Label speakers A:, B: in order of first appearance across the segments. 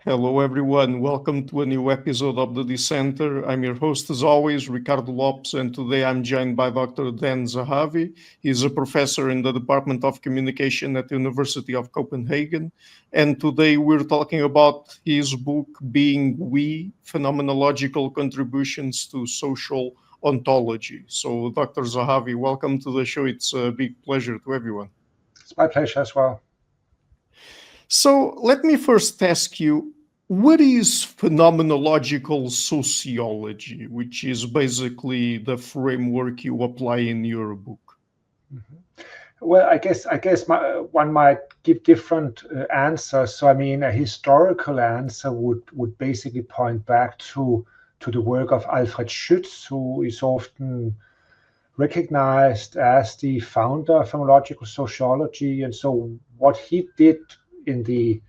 A: Hello, everyone. Welcome to a new episode of the Dissenter. I'm your host, as always, Ricardo Lopes, and today I'm joined by Dr. Dan Zahavi. He's a professor in the Department of Communication at the University of Copenhagen. And today we're talking about his book, Being We, Phenomenological Contributions to Social Ontology. So, Dr. Zahavi, welcome to the show. It's a big pleasure to everyone.
B: It's my pleasure as well.
A: So let me first ask you, what is phenomenological sociology, which is basically the framework you apply in your book?
B: Mm-hmm. Well, I guess one might give different answers. So, I mean, a historical answer would basically point back to the work of Alfred Schütz, who is often recognized as the founder of phenomenological sociology. And so what he did in the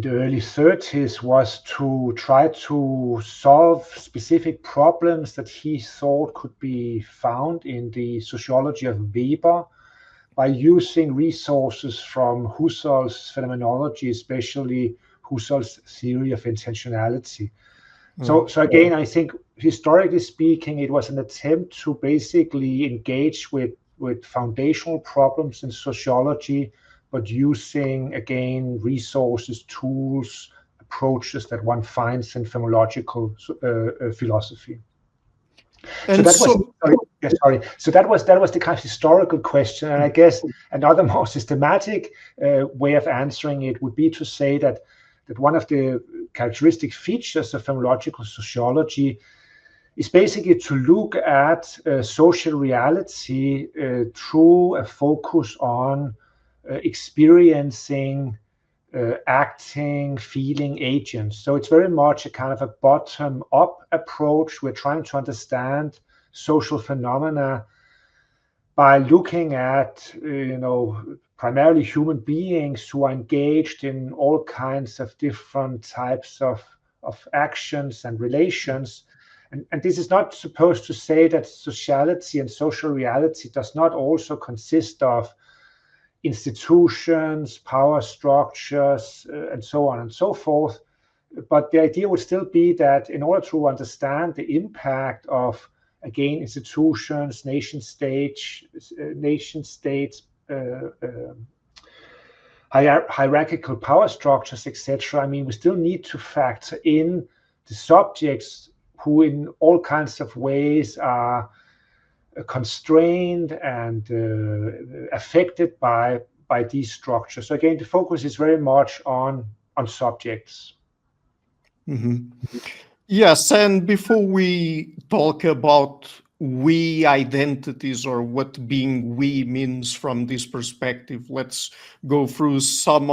B: early 30s was to try to solve specific problems that he thought could be found in the sociology of Weber by using resources from Husserl's phenomenology, especially Husserl's theory of intentionality. So again, I think historically speaking, it was an attempt to basically engage with foundational problems in sociology, but using, again, resources, tools, approaches that one finds in phenomenological philosophy. So that was the kind of historical question. And I guess another more systematic way of answering it would be to say that one of the characteristic features of phenomenological sociology is basically to look at social reality through a focus on experiencing, acting, feeling agents. So it's very much a kind of a bottom-up approach. We're trying to understand social phenomena by looking at, primarily human beings who are engaged in all kinds of different types of actions and relations. And this is not supposed to say that sociality and social reality does not also consist of institutions, power structures, and so on and so forth. But the idea would still be that in order to understand the impact of, again, institutions, nation states, hierarchical power structures, etc. I mean, we still need to factor in the subjects who in all kinds of ways are constrained and affected by these structures. So again, the focus is very much on subjects.
A: Mm-hmm. Yes, and before we talk about we identities or what being we means from this perspective, let's go through some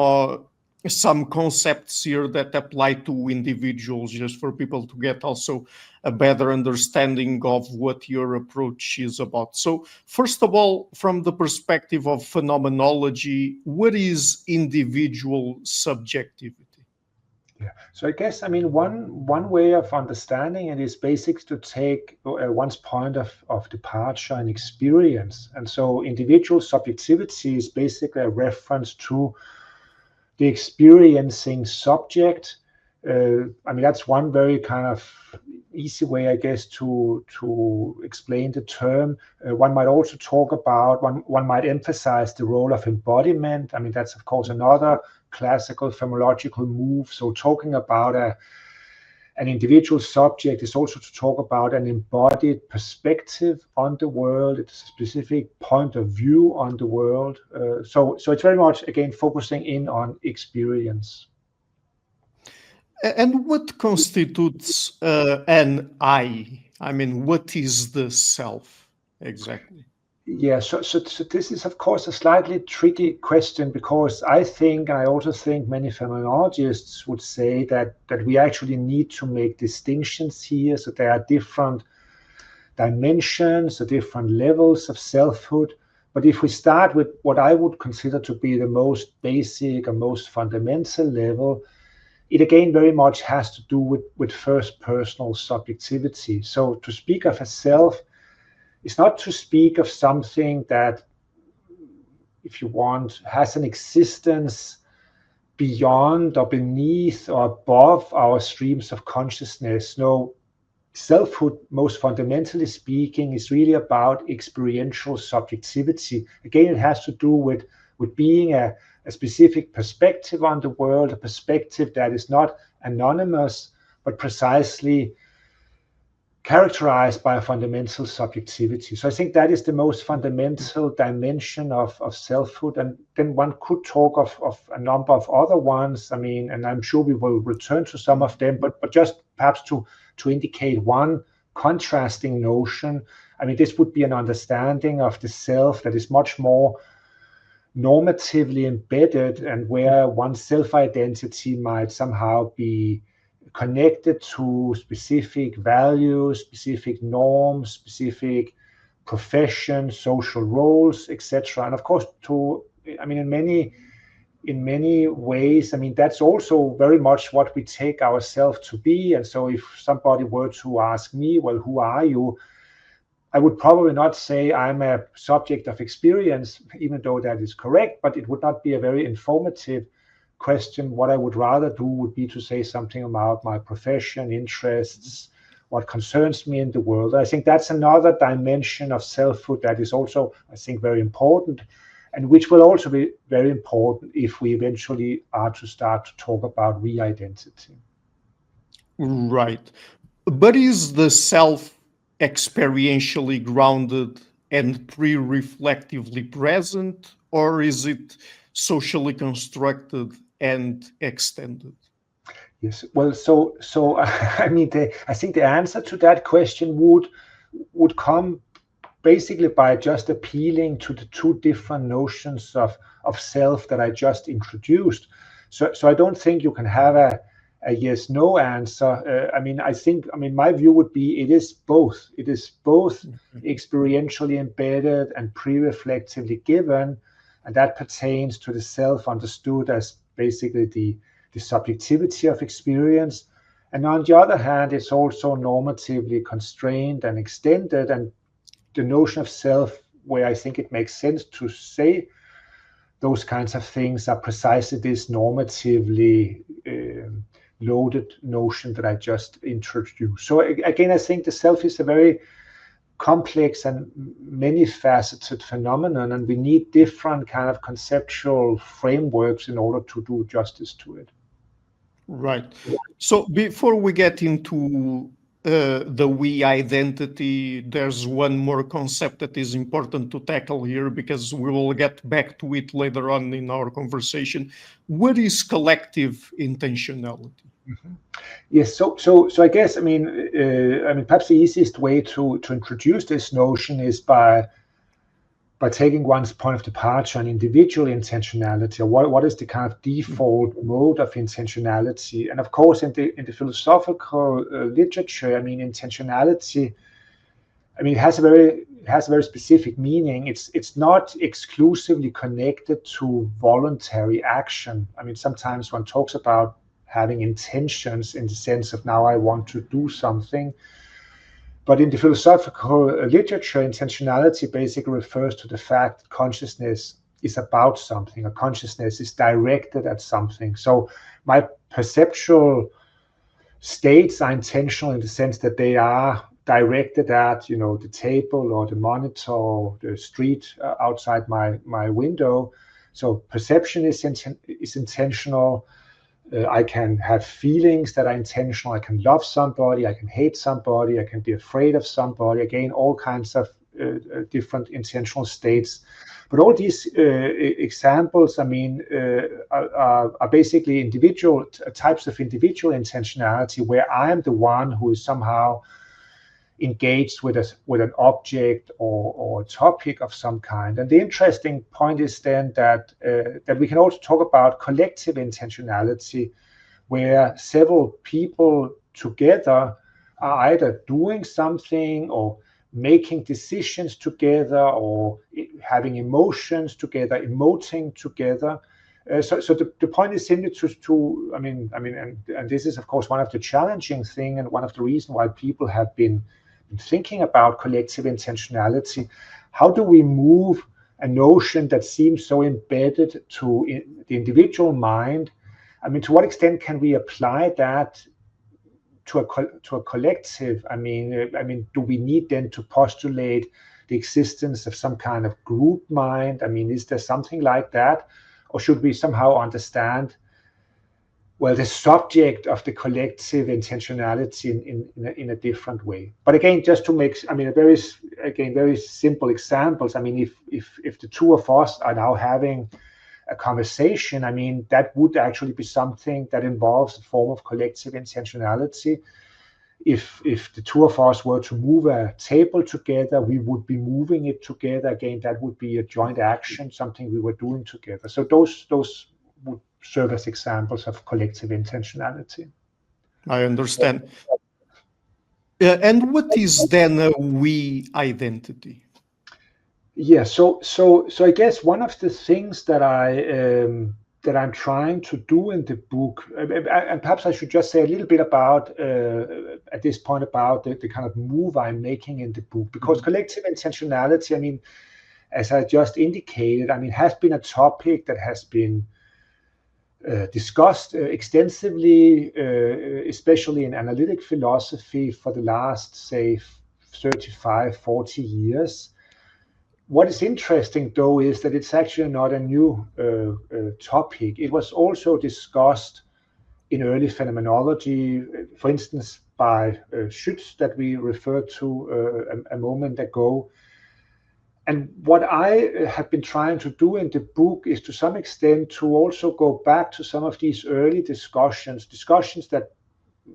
A: concepts here that apply to individuals, just for people to get also a better understanding of what your approach is about. So first of all, from the perspective of phenomenology, what is individual subjectivity?
B: Yeah. So I guess, I mean, one way of understanding it is basically to take one's point of departure and experience. And so individual subjectivity is basically a reference to the experiencing subject. I mean, that's one very kind of easy way, I guess, to explain the term. One might also talk about, one might emphasize the role of embodiment. I mean, that's, of course, another classical phenomenological move. So talking about an individual subject is also to talk about an embodied perspective on the world. It's a specific point of view on the world. So it's very much, again, focusing in on experience.
A: And what constitutes an I? I mean, what is the self exactly?
B: Yeah, so this is, of course, a slightly tricky question, because I also think many phenomenologists would say that we actually need to make distinctions here. So there are different dimensions or different levels of selfhood. But if we start with what I would consider to be the most basic or most fundamental level, it again very much has to do with first personal subjectivity. So to speak of a self is not to speak of something that, if you want, has an existence beyond or beneath or above our streams of consciousness. No, selfhood, most fundamentally speaking, is really about experiential subjectivity. Again, it has to do with being a specific perspective on the world, a perspective that is not anonymous, but precisely characterized by a fundamental subjectivity. So I think that is the most fundamental dimension of selfhood. And then one could talk of a number of other ones. I mean, and I'm sure we will return to some of them, but just perhaps to indicate one contrasting notion. I mean, this would be an understanding of the self that is much more normatively embedded, and where one's self-identity might somehow be connected to specific values, specific norms, specific professions, social roles, etc. And of course, in many ways, I mean, that's also very much what we take ourselves to be. And so if somebody were to ask me, well, who are you? I would probably not say I'm a subject of experience, even though that is correct, but it would not be a very informative question. What I would rather do would be to say something about my profession, interests, what concerns me in the world. I think that's another dimension of selfhood that is also, I think, very important, and which will also be very important if we eventually are to start to talk about re-identity.
A: Right. But is the self experientially grounded and pre-reflectively present, or is it socially constructed and extended?
B: Yes. Well, so I mean, I think the answer to that question would come basically by just appealing to the two different notions of self that I just introduced. So I don't think you can have a yes no answer. I mean my view would be it is both. It is both experientially embedded and pre-reflectively given, and that pertains to the self understood as basically the subjectivity of experience. And on the other hand, it's also normatively constrained and extended, and the notion of self, where I think it makes sense to say those kinds of things, are precisely this normatively loaded notion that I just introduced. So again, I think the self is a very complex and many faceted phenomenon, and we need different kind of conceptual frameworks in order to do justice to it.
A: Right. So before we get into the we identity, there's one more concept that is important to tackle here, because we will get back to it later on in our conversation. What is collective intentionality?
B: Mm-hmm. Yes, so I guess I mean perhaps the easiest way to introduce this notion is by taking one's point of departure on individual intentionality, or what is the kind of default mode of intentionality. And of course, in the philosophical literature, I mean, intentionality, I mean, it has a very specific meaning. It's not exclusively connected to voluntary action. I mean, sometimes one talks about having intentions in the sense of now I want to do something. But in the philosophical literature, intentionality basically refers to the fact that consciousness is about something, or consciousness is directed at something. So my perceptual states are intentional in the sense that they are directed at, the table or the monitor or the street outside my window. So perception is intentional. I can have feelings that are intentional. I can love somebody, I can hate somebody, I can be afraid of somebody. Again, all kinds of different intentional states. But all these examples, I mean, are basically individual types of individual intentionality, where I am the one who is somehow engaged with an object or a topic of some kind. And the interesting point is then that we can also talk about collective intentionality, where several people together are either doing something or making decisions together or having emotions together, emoting together. So the point is simply and this is of course one of the challenging thing, and one of the reasons why people have been thinking about collective intentionality. How do we move a notion that seems so embedded to the individual mind I mean, to what extent can we apply that to a collective? I mean, do we need then to postulate the existence of some kind of group mind? I mean, is there something like that, or should we somehow understand, well, the subject of the collective intentionality in a different way? But again, just to make, I mean, very simple examples. I mean, if the two of us are now having a conversation, I mean, that would actually be something that involves a form of collective intentionality. If the two of us were to move a table together, we would be moving it together. Again, that would be a joint action, something we were doing together. So those would serve as examples of collective intentionality.
A: I understand. And what is then a we identity?
B: Yeah, so I guess one of the things that I'm trying to do in the book, and perhaps I should just say a little bit about at this point about the kind of move I'm making in the book, because collective intentionality, I mean, as I just indicated, I mean, has been a topic that has been discussed extensively, especially in analytic philosophy for the last, say, 35, 40 years. What is interesting, though, is that it's actually not a new topic. It was also discussed in early phenomenology, for instance, by Schütz, that we referred to a moment ago. And what I have been trying to do in the book is, to some extent, to also go back to some of these early discussions that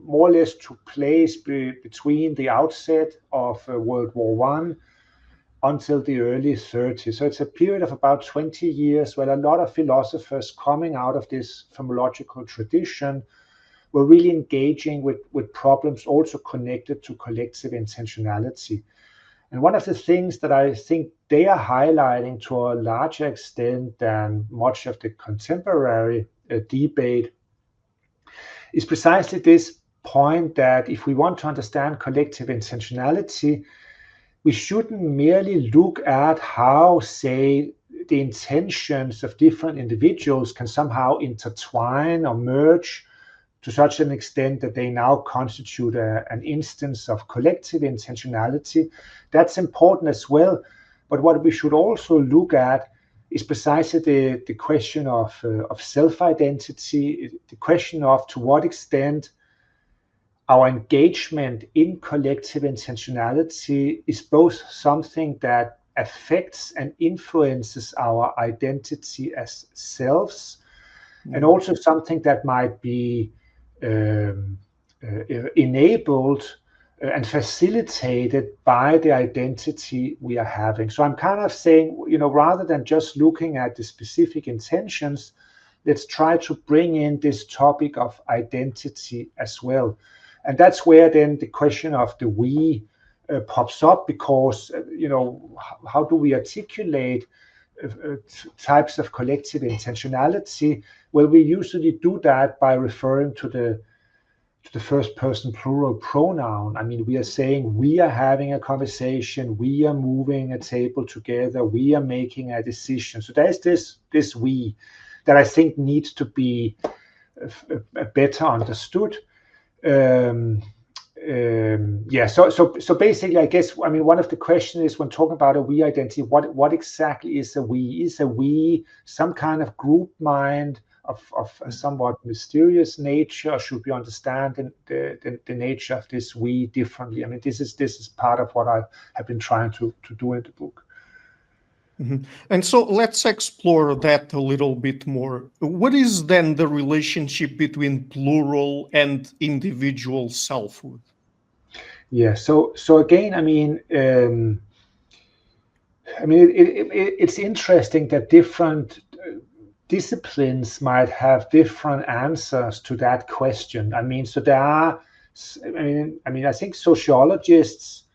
B: more or less took place between the outset of World War I until the early 30s. So it's a period of about 20 years where a lot of philosophers coming out of this phenomenological tradition were really engaging with problems also connected to collective intentionality. And one of the things that I think they are highlighting to a larger extent than much of the contemporary debate is precisely this point that if we want to understand collective intentionality, we shouldn't merely look at how, say, the intentions of different individuals can somehow intertwine or merge to such an extent that they now constitute an instance of collective intentionality. That's important as well. But what we should also look at is precisely the question of self-identity, the question of to what extent our engagement in collective intentionality is both something that affects and influences our identity as selves, and also something that might be enabled and facilitated by the identity we are having. So I'm kind of saying, rather than just looking at the specific intentions, let's try to bring in this topic of identity as well. And that's where then the question of the we pops up, because, how do we articulate types of collective intentionality? Well, we usually do that by referring to the first person plural pronoun. I mean, we are saying we are having a conversation, we are moving a table together, we are making a decision. So there's this we that I think needs to be better understood. So basically, I guess, I mean, one of the questions is, when talking about a we identity, what exactly is a we? Is a we some kind of group mind of a somewhat mysterious nature, or should we understand the nature of this we differently? I mean, this is part of what I have been trying to do in the book.
A: Mm-hmm. And so let's explore that a little bit more. What is then the relationship between plural and individual selfhood?
B: Yeah. So again, I mean, it's interesting that different disciplines might have different answers to that question. I mean, so there are, I think sociologists,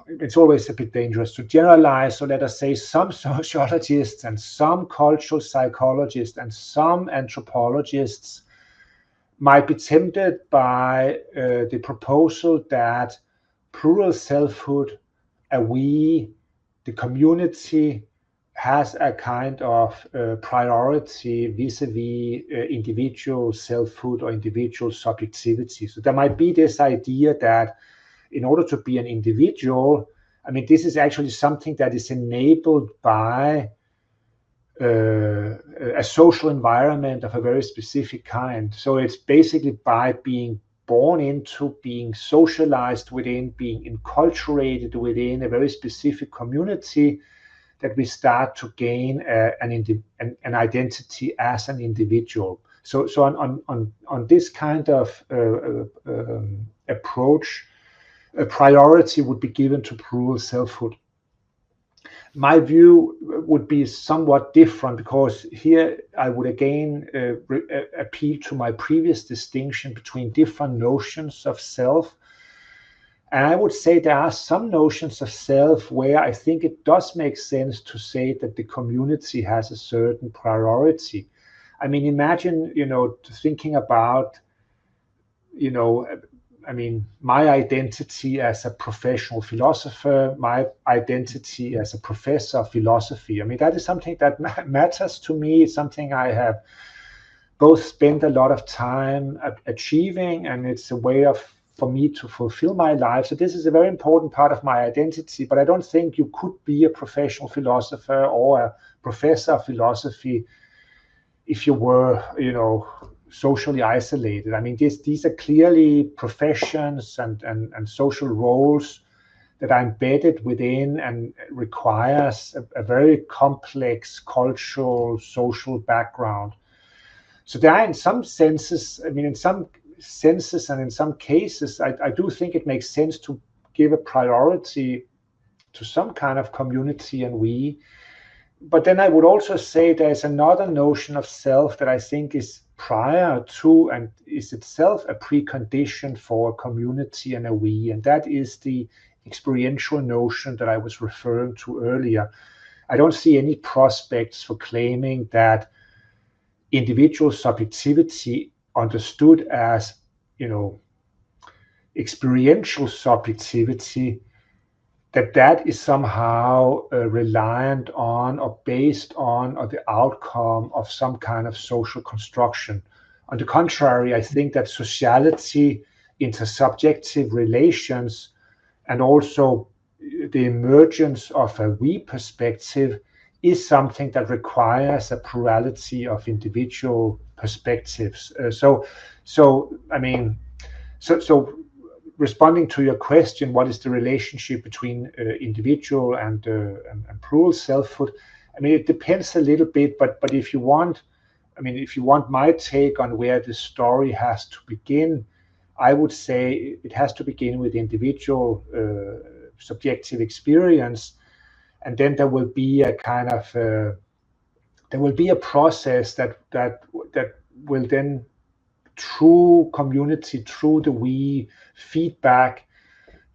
B: it's always a bit dangerous to generalize. So let us say some sociologists and some cultural psychologists and some anthropologists might be tempted by the proposal that plural selfhood, a we, the community, has a kind of priority vis-a-vis individual selfhood or individual subjectivity. So there might be this idea that in order to be an individual, I mean, this is actually something that is enabled by a social environment of a very specific kind. So it's basically by being born into, being socialized within, being enculturated within a very specific community that we start to gain an identity as an individual. So on this kind of approach, a priority would be given to plural selfhood. My view would be somewhat different, because here I would again appeal to my previous distinction between different notions of self. And I would say there are some notions of self where I think it does make sense to say that the community has a certain priority. I mean, imagine, thinking about, I mean, my identity as a professional philosopher, my identity as a professor of philosophy. I mean, that is something that matters to me. It's something I have both spent a lot of time achieving, and it's a way for me to fulfill my life. So this is a very important part of my identity, but I don't think you could be a professional philosopher or a professor of philosophy if you were, socially isolated. I mean, these are clearly professions and social roles that are embedded within and requires a very complex cultural, social background. So there are, in some senses, I mean, in some senses and in some cases, I do think it makes sense to give a priority to some kind of community and we. But then I would also say there's another notion of self that I think is prior to and is itself a precondition for a community and a we, and that is the experiential notion that I was referring to earlier. I don't see any prospects for claiming that individual subjectivity understood as, experiential subjectivity, that is somehow reliant on or based on or the outcome of some kind of social construction. On the contrary, I think that sociality, intersubjective relations, and also the emergence of a we perspective is something that requires a plurality of individual perspectives. So responding to your question, what is the relationship between individual and plural selfhood? I mean, it depends a little bit, but if you want, my take on where the story has to begin, I would say it has to begin with individual subjective experience, and then there will be a kind of process that will then, through community, through the we, feedback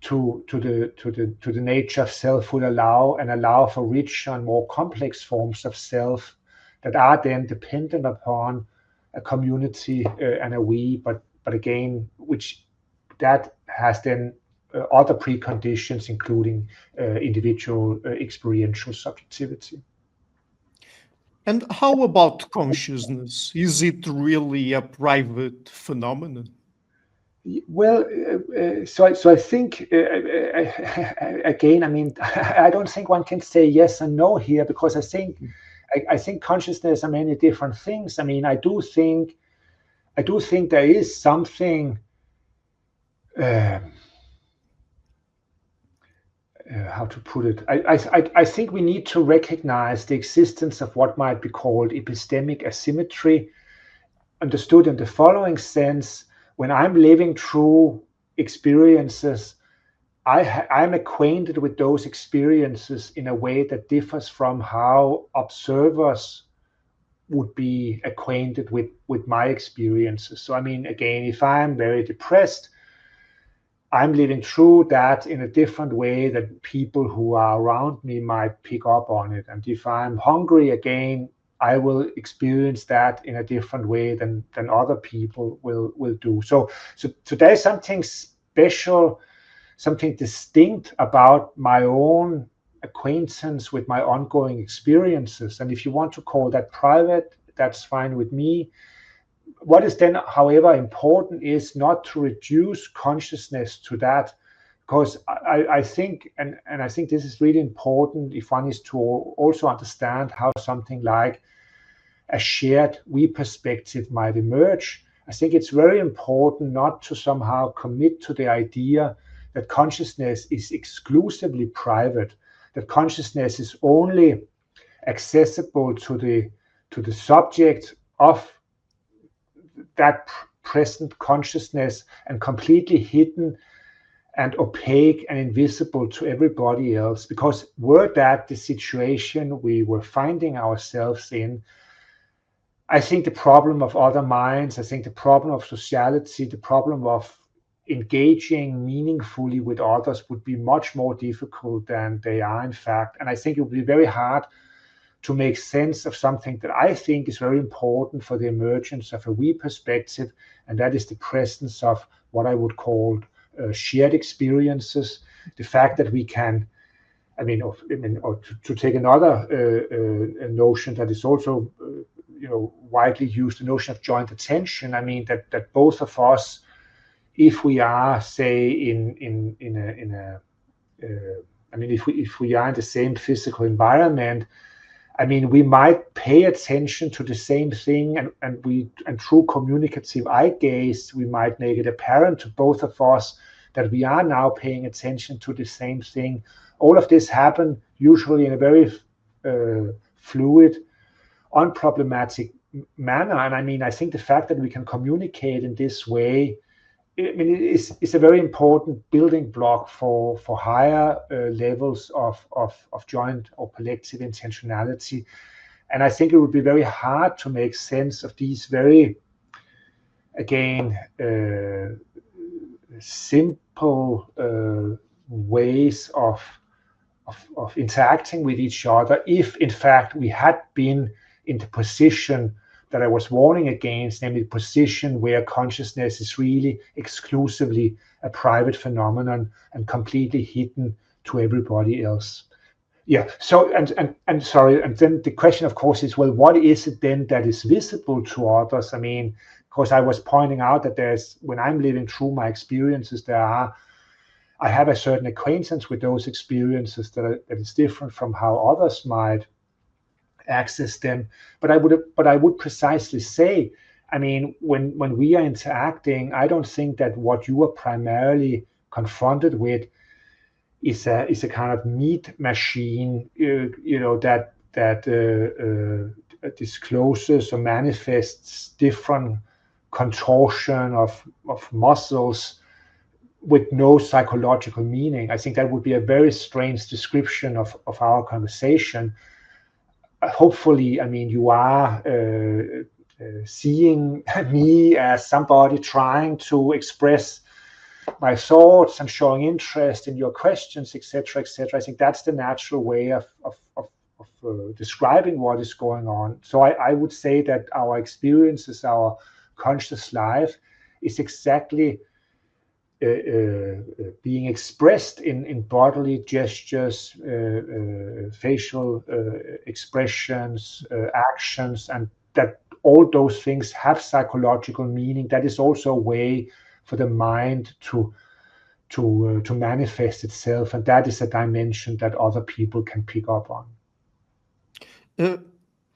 B: to the nature of self, will allow for richer and more complex forms of self that are then dependent upon a community and a we, but again, which that has then other preconditions, including individual experiential subjectivity.
A: And how about consciousness? Is it really a private phenomenon?
B: Well, so I think again, I mean, I don't think one can say yes and no here, because I think consciousness are many different things. I mean, I do think there is something. How to put it? I think we need to recognize the existence of what might be called epistemic asymmetry, understood in the following sense: when I'm living through experiences, I'm acquainted with those experiences in a way that differs from how observers would be acquainted with my experiences. So I mean, again, if I'm very depressed, I'm living through that in a different way that people who are around me might pick up on it. And if I'm hungry, again, I will experience that in a different way than other people will do. So there's something special, something distinct about my own acquaintance with my ongoing experiences. And if you want to call that private, that's fine with me. What is then, however, important is not to reduce consciousness to that, because I think, and I think this is really important if one is to also understand how something like a shared we perspective might emerge. I think it's very important not to somehow commit to the idea that consciousness is exclusively private, that consciousness is only accessible to the subject of that present consciousness and completely hidden and opaque and invisible to everybody else. Because were that the situation we were finding ourselves in, I think the problem of other minds, I think the problem of sociality, the problem of engaging meaningfully with others would be much more difficult than they are in fact. And I think it would be very hard to make sense of something that I think is very important for the emergence of a we perspective, and that is the presence of what I would call shared experiences. The fact that we can, or to take another notion that is also widely used, the notion of joint attention. I mean that both of us, if we are, say, if we are in the same physical environment, I mean, we might pay attention to the same thing, and through communicative eye gaze, we might make it apparent to both of us that we are now paying attention to the same thing. All of this happen usually in a very fluid, unproblematic manner. And I mean, I think the fact that we can communicate in this way, it's a very important building block for higher levels of joint or collective intentionality. And I think it would be very hard to make sense of these very, again, simple ways of interacting with each other if, in fact, we had been in the position that I was warning against, namely the position where consciousness is really exclusively a private phenomenon and completely hidden to everybody else. Yeah. So and sorry, and then the question, of course, is, well, what is it then that is visible to others? I mean, because I was pointing out that when I'm living through my experiences, I have a certain acquaintance with those experiences that is different from how others might access them. But I would precisely say, I mean, when we are interacting, I don't think that what you are primarily confronted with is a kind of meat machine, that discloses or manifests different contortion of muscles with no psychological meaning. I think that would be a very strange description of our conversation. Hopefully, I mean, you are seeing me as somebody trying to express my thoughts and showing interest in your questions, etc., etc. I think that's the natural way of describing what is going on. So I would say that our experiences, our conscious life, is exactly being expressed in bodily gestures, facial expressions, actions, and that all those things have psychological meaning. That is also a way for the mind to manifest itself, and that is a dimension that other people can pick up on.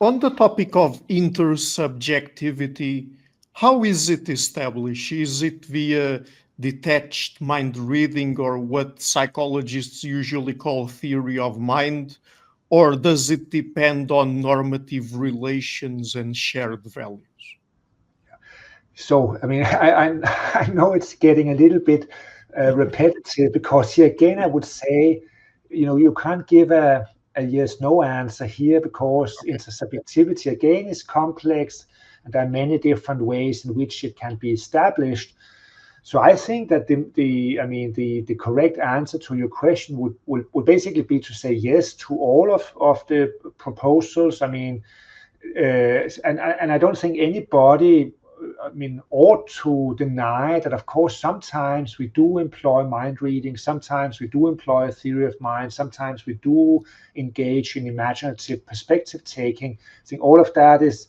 A: On the topic of intersubjectivity, how is it established? Is it via detached mind reading, or what psychologists usually call theory of mind, or does it depend on normative relations and shared values?
B: So, I mean, I know it's getting a little bit repetitive, because here again, I would say, you can't give a yes, no answer here, because intersubjectivity again is complex, and there are many different ways in which it can be established. So I think that the correct answer to your question would basically be to say yes to all of the proposals. I mean, and I don't think anybody ought to deny that, of course, sometimes we do employ mind reading, sometimes we do employ a theory of mind, sometimes we do engage in imaginative perspective taking. I think all of that is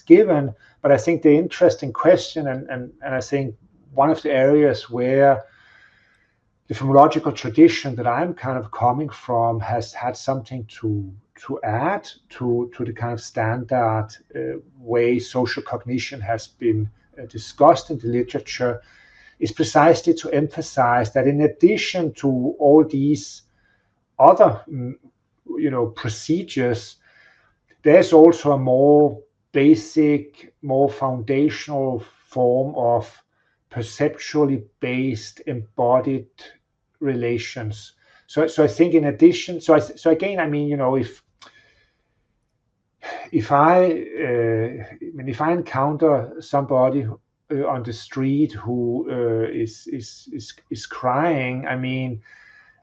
B: given, but I think the interesting question, and I think one of the areas where the phenomenological tradition that I'm kind of coming from has had something to add to the kind of standard way social cognition has been discussed in the literature, is precisely to emphasize that in addition to all these other procedures, there's also a more basic, more foundational form of perceptually based embodied relations. So I think in addition, so again, I mean, if I encounter somebody on the street who is crying, I mean,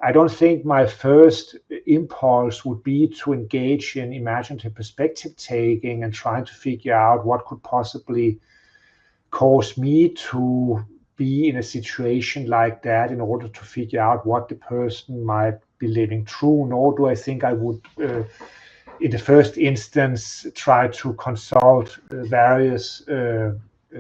B: I don't think my first impulse would be to engage in imaginative perspective taking and trying to figure out what could possibly cause me to be in a situation like that in order to figure out what the person might be living through. Nor do I think I would, in the first instance, try to consult various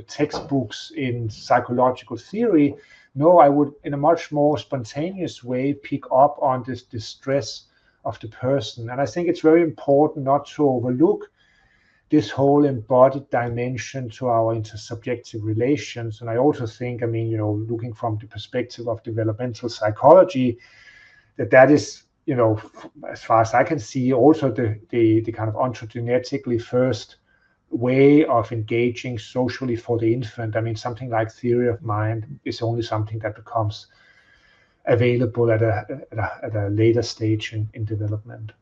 B: textbooks in psychological theory. No, I would, in a much more spontaneous way, pick up on this distress of the person. And I think it's very important not to overlook this whole embodied dimension to our intersubjective relations. And I also think, I mean, looking from the perspective of developmental psychology, that is, as far as I can see, also the kind of ontogenetically first way of engaging socially for the infant. I mean, something like theory of mind is only something that becomes available at a later stage in development.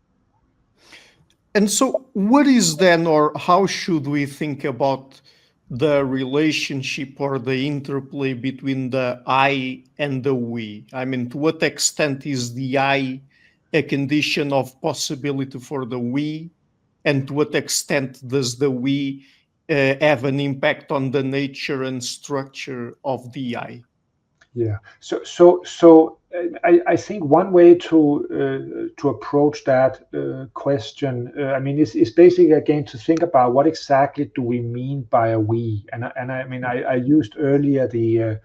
A: And so what is then, or how should we think about the relationship or the interplay between the I and the we? I mean, to what extent is the I a condition of possibility for the we? And to what extent does the we have an impact on the nature and structure of the I?
B: Yeah. So I think one way to approach that question, I mean, is basically again to think about what exactly do we mean by a we, and I mean I used earlier the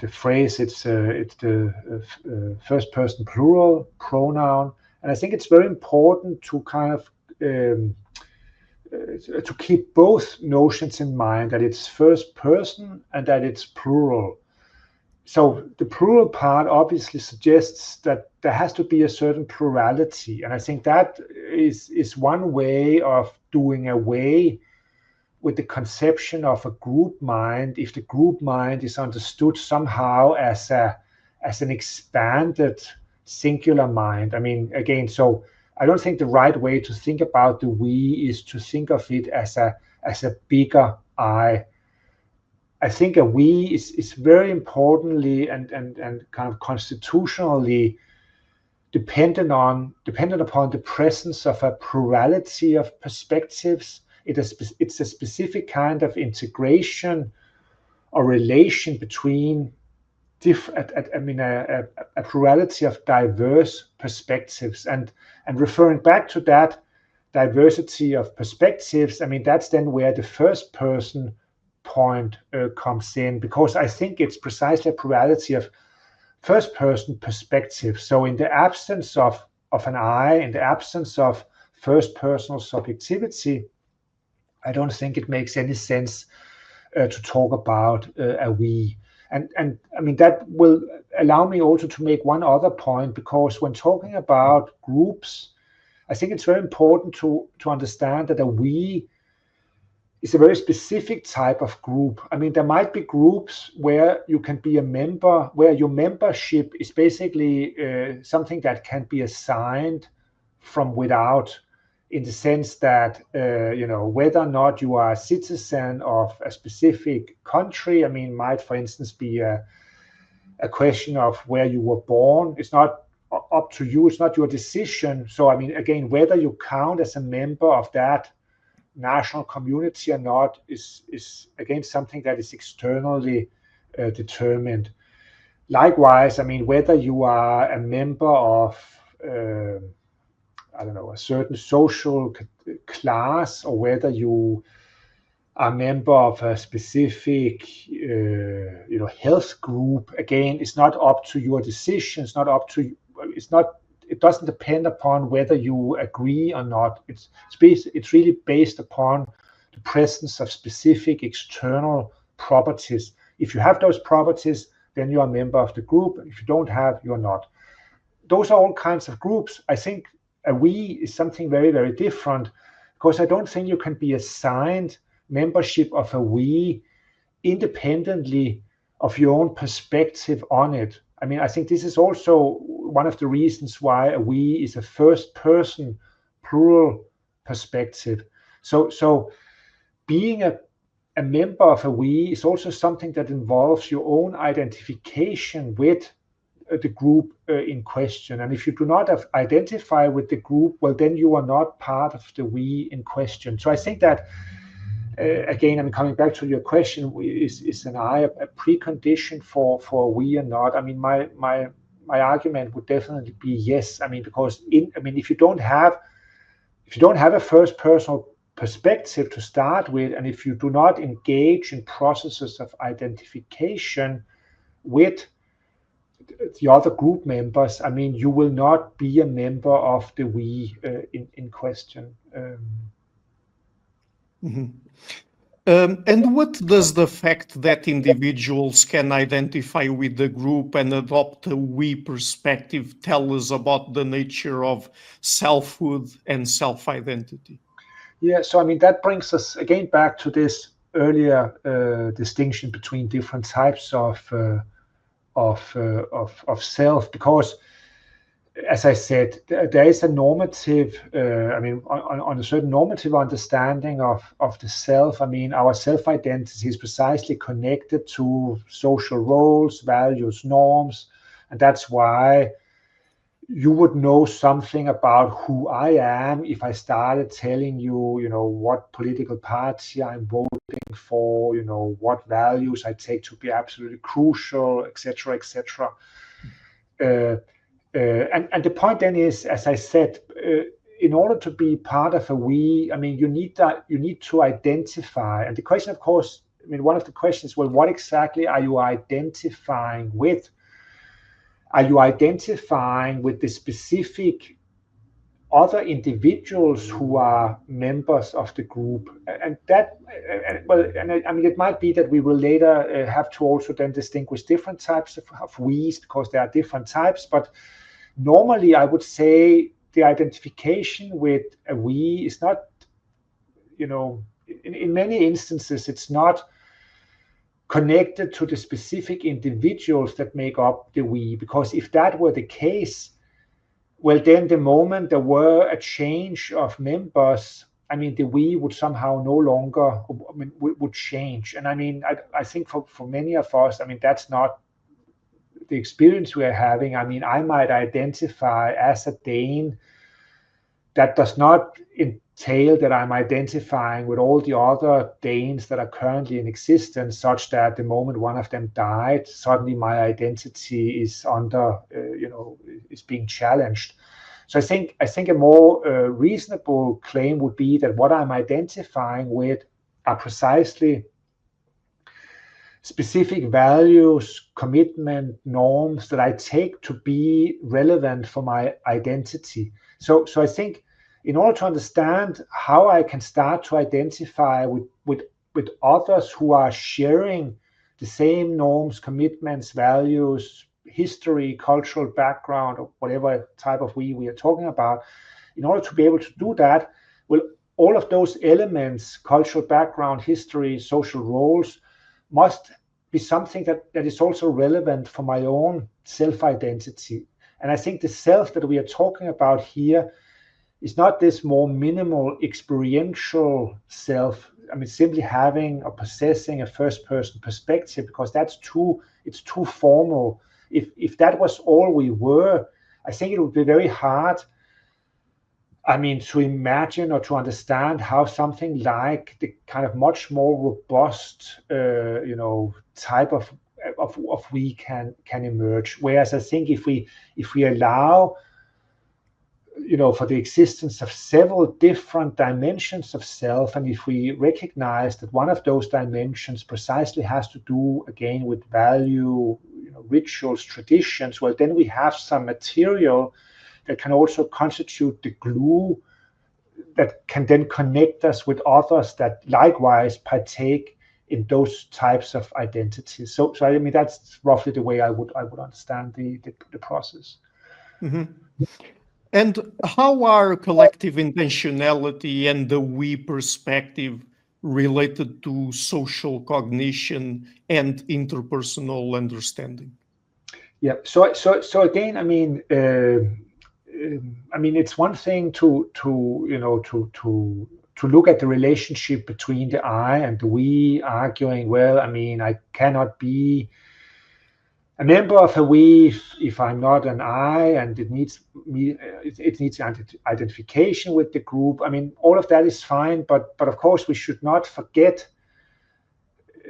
B: phrase it's the first person plural pronoun, and I think it's very important to kind of to keep both notions in mind, that it's first person and that it's plural. So the plural part obviously suggests that there has to be a certain plurality, and I think that is one way of doing away with the conception of a group mind, if the group mind is understood somehow as an expanded singular mind. I mean, again, so I don't think the right way to think about the we is to think of it as a bigger I. I think a we is very importantly and kind of constitutionally dependent upon the presence of a plurality of perspectives. It's a specific kind of integration or relation between a plurality of diverse perspectives, and referring back to that diversity of perspectives, I mean, that's then where the first person point comes in, because I think it's precisely a plurality of first person perspective. So in the absence of an I, in the absence of first personal subjectivity, I don't think it makes any sense to talk about a we. And I mean, that will allow me also to make one other point, because when talking about groups, I think it's very important to understand that a we is a very specific type of group. I mean, there might be groups where you can be a member, where your membership is basically something that can be assigned from without, in the sense that, whether or not you are a citizen of a specific country, I mean, might, for instance, be a question of where you were born. It's not up to you. It's not your decision. So, I mean, again, whether you count as a member of that national community or not is again something that is externally determined. Likewise, I mean, whether you are a member of I don't know, a certain social class, or whether you are a member of a specific health group, again, it's not up to your decision. It doesn't depend upon whether you agree or not. It's really based upon the presence of specific external properties. If you have those properties, then you are a member of the group. If you don't have, you're not. Those are all kinds of groups. I think a we is something very, very different, because I don't think you can be assigned membership of a we independently of your own perspective on it. I mean, I think this is also one of the reasons why a we is a first person plural perspective. So being a member of a we is also something that involves your own identification with the group in question. And if you do not identify with the group, well, then you are not part of the we in question. So I think that, again, I mean, coming back to your question, is an I a precondition for we or not? I mean, my argument would definitely be yes. I mean, because if you don't have a first personal perspective to start with, and if you do not engage in processes of identification with the other group members, I mean, you will not be a member of the we in question.
A: And what does the fact that individuals can identify with the group and adopt a we perspective tell us about the nature of selfhood and self-identity?
B: Yeah, so I mean, that brings us again back to this earlier distinction between different types of self, because, as I said, there is a normative, on a certain normative understanding of the self. I mean, our self-identity is precisely connected to social roles, values, norms, and that's why you would know something about who I am if I started telling you, what political party I'm voting for, what values I take to be absolutely crucial, etc., etc. And the point then is, as I said, in order to be part of a we, I mean, you need to identify. And the question, of course, I mean, one of the questions, well, what exactly are you identifying with? Are you identifying with the specific other individuals who are members of the group? And that, I mean, it might be that we will later have to also then distinguish different types of we's, because there are different types. But normally, I would say the identification with a we is not, in many instances, it's not connected to the specific individuals that make up the we, because if that were the case, well, then the moment there were a change of members, I mean, the we would somehow no longer, would change. And I mean, I think for many of us, I mean, that's not the experience we're having. I mean, I might identify as a Dane. That does not entail that I'm identifying with all the other Danes that are currently in existence, such that the moment one of them died, suddenly my identity is is being challenged. So I think a more reasonable claim would be that what I'm identifying with are precisely specific values, commitment, norms that I take to be relevant for my identity. So I think in order to understand how I can start to identify with others who are sharing the same norms, commitments, values, history, cultural background, or whatever type of we are talking about, in order to be able to do that, well, all of those elements, cultural background, history, social roles, must be something that is also relevant for my own self-identity. And I think the self that we are talking about here is not this more minimal experiential self. I mean, simply having or possessing a first-person perspective, because it's too formal. If that was all we were, I think it would be very hard I mean, to imagine or to understand how something like the kind of much more robust, type of we can emerge. Whereas I think if we allow, for the existence of several different dimensions of self, and if we recognize that one of those dimensions precisely has to do again with value, rituals, traditions, well, then we have some material that can also constitute the glue that can then connect us with others that likewise partake in those types of identities. So I mean, that's roughly the way I would understand the process.
A: Mhm. And how are collective intentionality and the we perspective related to social cognition and interpersonal understanding?
B: Yeah. So again, I mean, it's one thing to look at the relationship between the I and the we, arguing, well, I mean, I cannot be a member of a we if I'm not an I, and it needs me. It needs identification with the group. I mean, all of that is fine, but of course we should not forget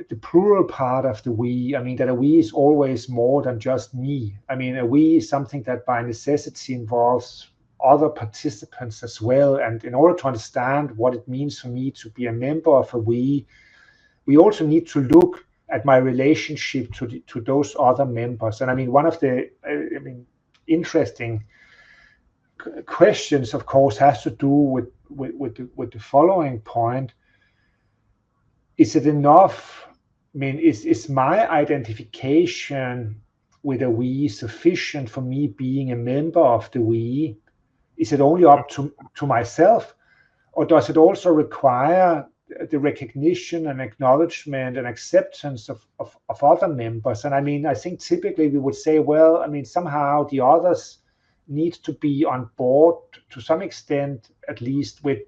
B: the plural part of the we. I mean, that a we is always more than just me. I mean, a we is something that by necessity involves other participants as well. And in order to understand what it means for me to be a member of a we also need to look at my relationship to those other members. And I mean, one of the interesting questions, of course, has to do with the following point: is it enough? I mean, is my identification with a we sufficient for me being a member of the we? Is it only up to myself, or does it also require the recognition and acknowledgement and acceptance of other members? And I mean, I think typically we would say, well, I mean, somehow the others need to be on board to some extent, at least with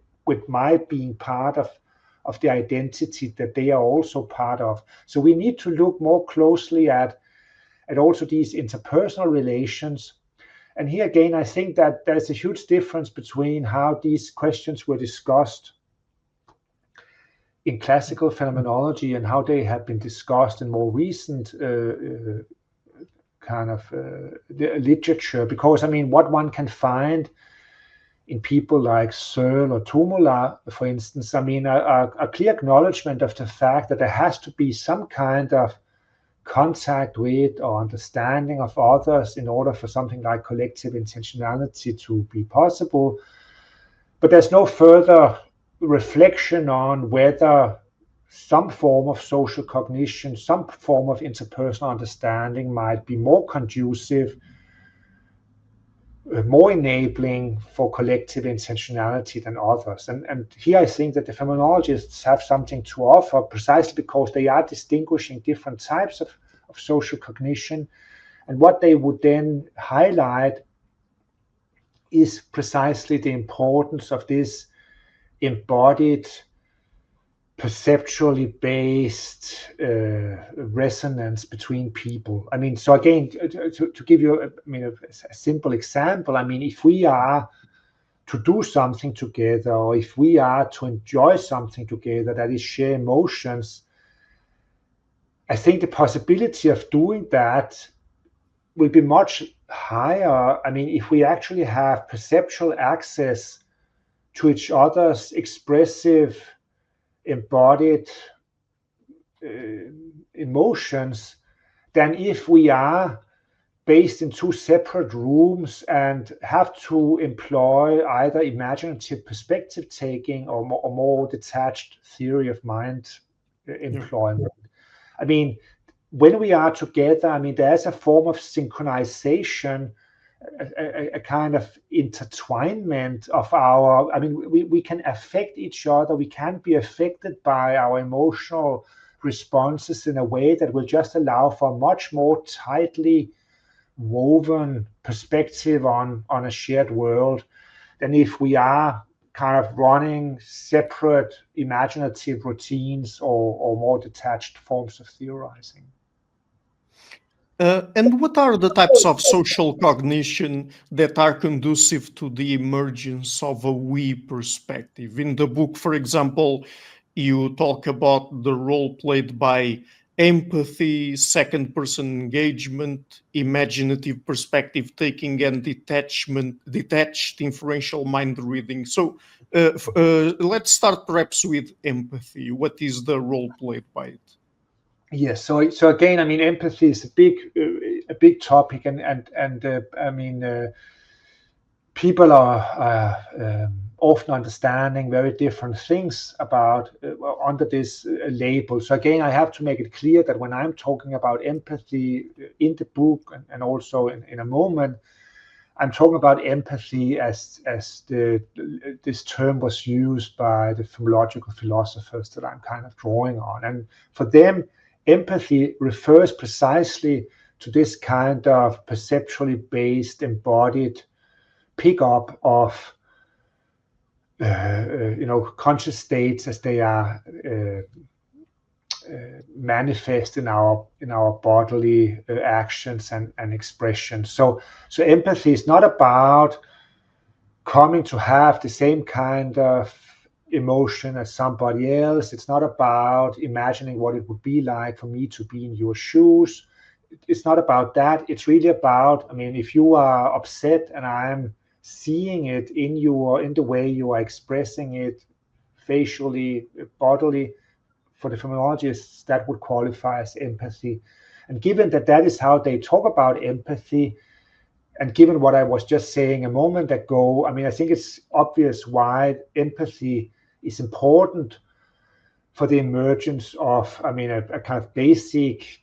B: my being part of the identity that they are also part of. So we need to look more closely at also these interpersonal relations. And here again, I think that there's a huge difference between how these questions were discussed in classical phenomenology and how they have been discussed in more recent literature. Because I mean, what one can find in people like Searle or Tumola, for instance, I mean, a clear acknowledgement of the fact that there has to be some kind of contact with or understanding of others in order for something like collective intentionality to be possible. But there's no further reflection on whether some form of social cognition, some form of interpersonal understanding might be more conducive, more enabling for collective intentionality than others. And here I think that the phenomenologists have something to offer, precisely because they are distinguishing different types of social cognition. And what they would then highlight is precisely the importance of this embodied, perceptually based resonance between people. I mean, so again, to give you a simple example, I mean, if we are to do something together, or if we are to enjoy something together, that is share emotions, I think the possibility of doing that will be much higher. I mean, if we actually have perceptual access to each other's expressive, embodied emotions, than if we are based in two separate rooms and have to employ either imaginative perspective taking or more detached theory of mind employment. I mean, when we are together, I mean, there's a form of synchronization, a kind of intertwinement of our, I mean, we can affect each other, we can be affected by our emotional responses in a way that will just allow for a much more tightly woven perspective on a shared world than if we are kind of running separate imaginative routines or more detached forms of theorizing.
A: And what are the types of social cognition that are conducive to the emergence of a we perspective? In the book, for example, you talk about the role played by empathy, second person engagement, imaginative perspective taking, and detached inferential mind reading. So let's start perhaps with empathy. What is the role played by it?
B: Yes. So again, I mean, empathy is a big topic, and I mean, people are often understanding very different things about under this label. So again, I have to make it clear that when I'm talking about empathy in the book and also in a moment, I'm talking about empathy as this term was used by the phenomenological philosophers that I'm kind of drawing on. And for them, empathy refers precisely to this kind of perceptually based, embodied pickup of conscious states as they are manifest in our bodily actions and expressions. So empathy is not about coming to have the same kind of emotion as somebody else. It's not about imagining what it would be like for me to be in your shoes. It's not about that. It's really about, I mean, if you are upset and I'm seeing it in the way you are expressing it facially, bodily, for the phenomenologists, that would qualify as empathy. And given that that is how they talk about empathy, and given what I was just saying a moment ago, I mean, I think it's obvious why empathy is important for the emergence of, I mean, a kind of basic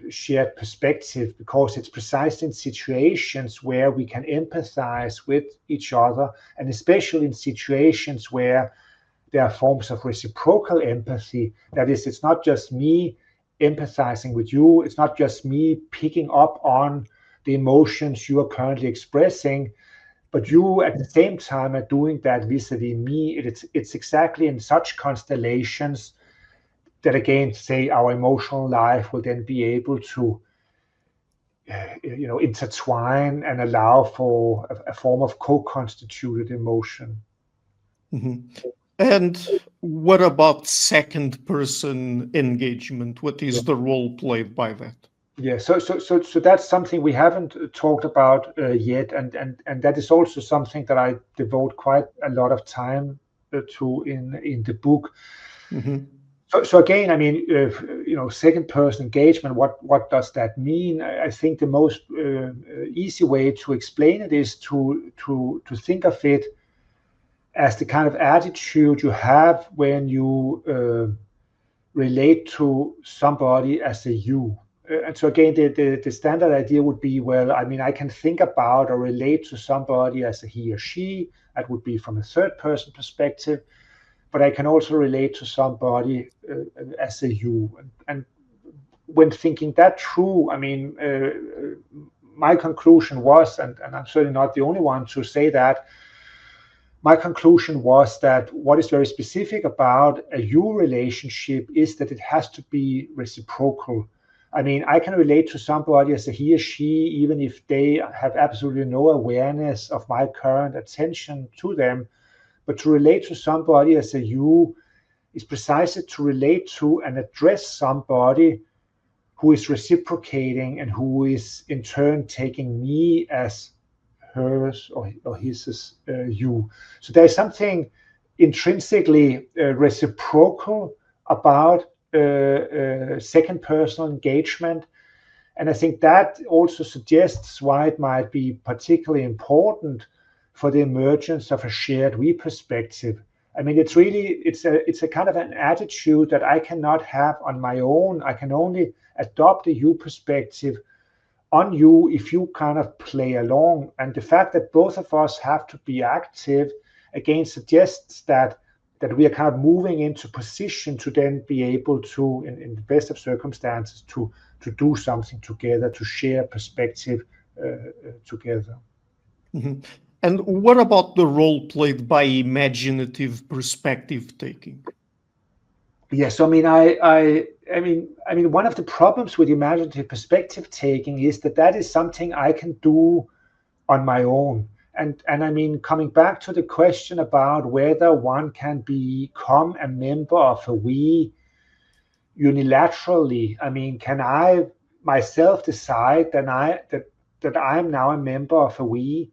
B: shared perspective, because it's precisely in situations where we can empathize with each other, and especially in situations where there are forms of reciprocal empathy. That is, it's not just me empathizing with you, it's not just me picking up on the emotions you are currently expressing, but you at the same time are doing that vis-a-vis me. It's exactly in such constellations that, again, say our emotional life will then be able to intertwine and allow for a form of co-constituted emotion.
A: Mhm. And what about second person engagement? What is the role played by that?
B: Yeah, so that's something we haven't talked about yet, and that is also something that I devote quite a lot of time to in the book.
A: Mhm.
B: So again, I mean, second person engagement. What does that mean? I think the most easy way to explain it is to think of it as the kind of attitude you have when you relate to somebody as a you. And so again, the standard idea would be, well, I mean, I can think about or relate to somebody as a he or she. That would be from a third person perspective, but I can also relate to somebody as a you. And when thinking that through, I mean, my conclusion was, and I'm certainly not the only one to say that, my conclusion was that what is very specific about a you relationship is that it has to be reciprocal. I mean, I can relate to somebody as a he or she, even if they have absolutely no awareness of my current attention to them. But to relate to somebody as a you is precisely to relate to and address somebody who is reciprocating and who is in turn taking me as hers or his you. So there's something intrinsically reciprocal about second personal engagement. And I think that also suggests why it might be particularly important for the emergence of a shared we perspective. I mean, it's a kind of an attitude that I cannot have on my own. I can only adopt a you perspective on you if you kind of play along. And the fact that both of us have to be active again suggests that we are kind of moving into position to then be able to, in the best of circumstances, to do something together, to share perspective together.
A: Mhm. And what about the role played by imaginative perspective taking?
B: Yes, I mean, I mean, one of the problems with imaginative perspective taking is that that is something I can do on my own. And I mean, coming back to the question about whether one can become a member of a we unilaterally, I mean, can I myself decide that I am now a member of a we?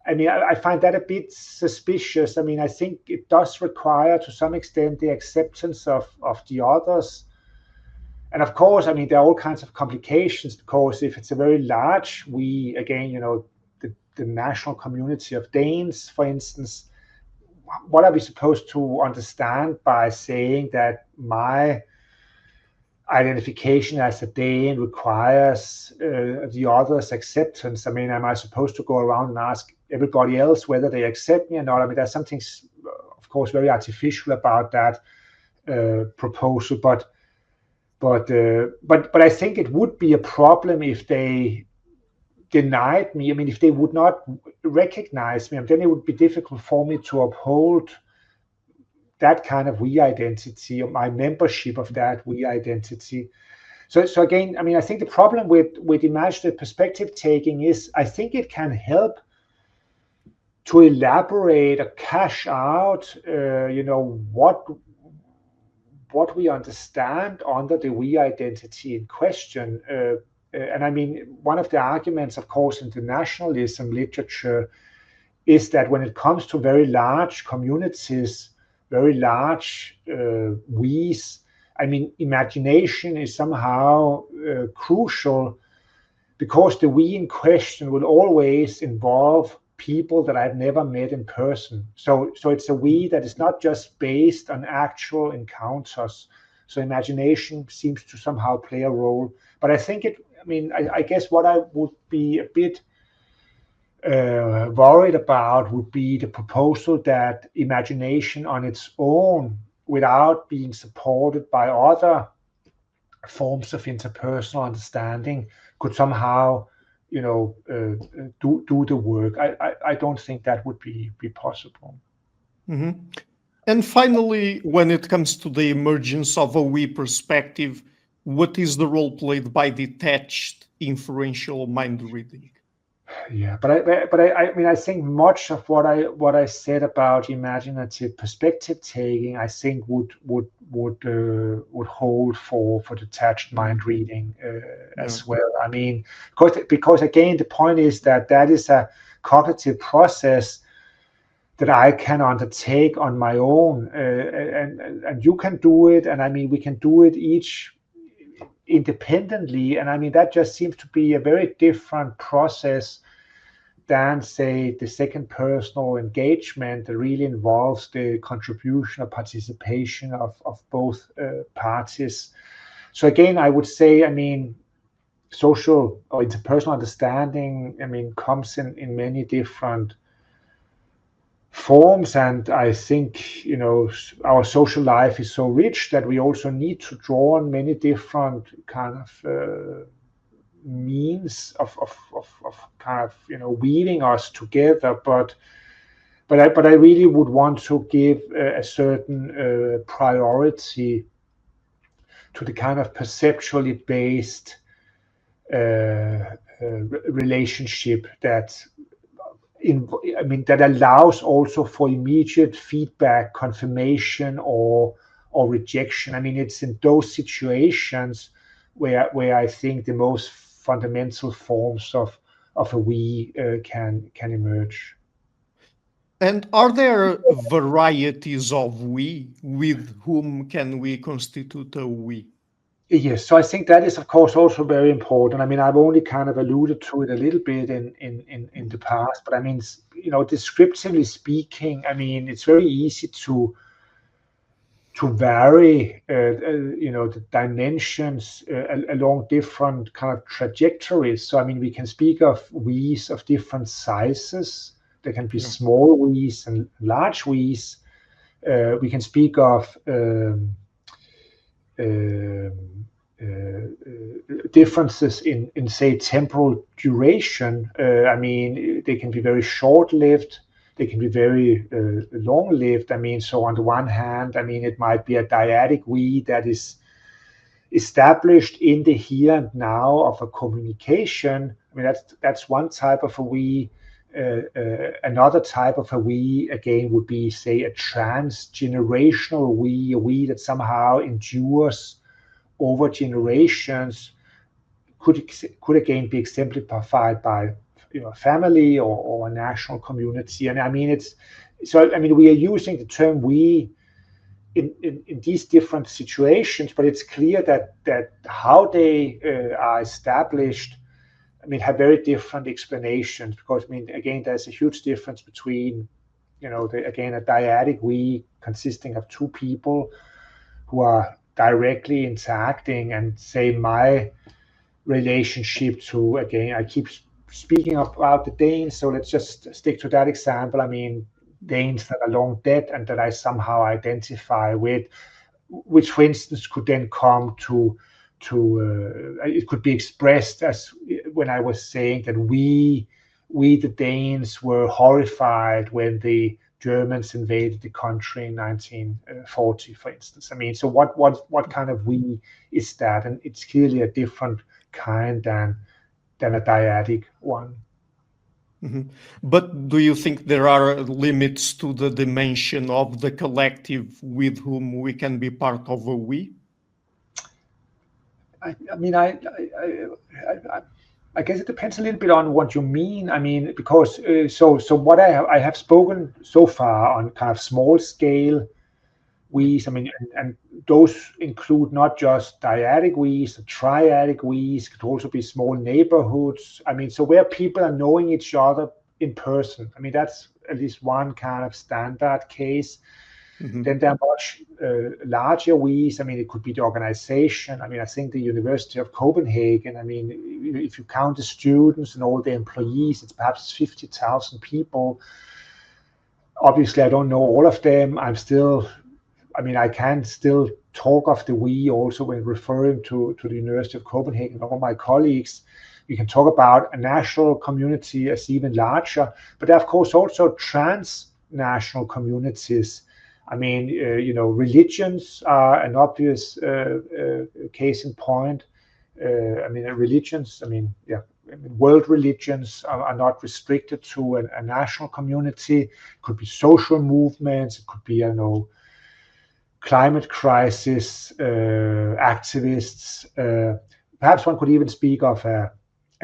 B: I mean, I find that a bit suspicious. I mean, I think it does require to some extent the acceptance of the others. And of course, I mean, there are all kinds of complications because if it's a very large we, again, the national community of Danes, for instance, what are we supposed to understand by saying that my identification as a Dane requires the other's acceptance? I mean, am I supposed to go around and ask everybody else whether they accept me or not? I mean, there's something, of course, very artificial about that proposal, but I think it would be a problem if they denied me. I mean, if they would not recognize me, then it would be difficult for me to uphold that kind of we identity or my membership of that we identity. So again, I mean, I think the problem with imaginative perspective taking is I think it can help to elaborate or cash out, what we understand under the we identity in question. And I mean, one of the arguments, of course, in the nationalism literature is that when it comes to very large communities, very large we's, I mean, imagination is somehow crucial because the we in question will always involve people that I've never met in person. So it's a we that is not just based on actual encounters. So imagination seems to somehow play a role. But I think I guess what I would be a bit worried about would be the proposal that imagination on its own, without being supported by other forms of interpersonal understanding, could somehow, do the work. I don't think that would be possible.
A: Mm-hmm. And finally, when it comes to the emergence of a we perspective, what is the role played by detached inferential mind reading?
B: Yeah, but I mean, I think much of what I said about imaginative perspective taking, I think would hold for detached mind reading
A: Yeah.
B: as well. I mean, because again, the point is that that is a cognitive process that I can undertake on my own, and you can do it, and I mean, we can do it each independently, and I mean, that just seems to be a very different process than, say, the second personal engagement that really involves the contribution or participation of both parties. So again, I would say, I mean, social or interpersonal understanding, I mean, comes in many different forms, and I think, our social life is so rich that we also need to draw on many different kind of means of kind of weaving us together, but I really would want to give a certain priority to the kind of perceptually based relationship that that allows also for immediate feedback, confirmation, or rejection. I mean, it's in those situations where I think the most fundamental forms of a we can emerge.
A: And are there varieties of we? With whom can we constitute a we?
B: Yes, so I think that is, of course, also very important. I mean, I've only kind of alluded to it a little bit in the past, but I mean, descriptively speaking, I mean, it's very easy to vary, the dimensions along different kind of trajectories. So, I mean, we can speak of we's of different sizes. There can be
A: Yeah.
B: small we's and large we's. We can speak of differences in say temporal duration. I mean, they can be very short-lived they can be very long-lived. I mean, so on the one hand, I mean, it might be a dyadic we that is established in the here and now of a communication. I mean, that's one type of a we. Another type of a we, again, would be, say, a transgenerational we, a we that somehow endures over generations, could again be exemplified by family or a national community. And I mean, we are using the term we in these different situations, but it's clear that how they are established, I mean, have very different explanations, because I mean, again, there's a huge difference between, again, a dyadic we consisting of two people who are directly interacting, and say my relationship to, again, I keep speaking about the Danes, so let's just stick to that example. I mean, Danes that are long dead and that I somehow identify with, which, for instance, could then come to it could be expressed as when I was saying that we the Danes were horrified when the Germans invaded the country in 1940, for instance. I mean, so what kind of we is that? And it's clearly a different kind than a dyadic one.
A: Mm-hmm. But do you think there are limits to the dimension of the collective with whom we can be part of a we?
B: I guess it depends a little bit on what you mean. I mean, because so what I have spoken so far on kind of small scale we's. I mean, and those include not just dyadic we's, triadic we's, could also be small neighborhoods. I mean, so where people are knowing each other in person. I mean, that's at least one kind of standard case. Mm-hmm. Then there are much larger we's. I mean, it could be the organization. I mean, I think the University of Copenhagen, I mean, if you count the students and all the employees, it's perhaps 50,000 people. Obviously, I don't know all of them. I can still talk of the we also when referring to the University of Copenhagen. All my colleagues, we can talk about a national community as even larger, but there are, of course, also transnational communities. I mean, religions are an obvious case in point. World religions are not restricted to a national community. It could be social movements. It could be, climate crisis activists. Perhaps one could even speak of a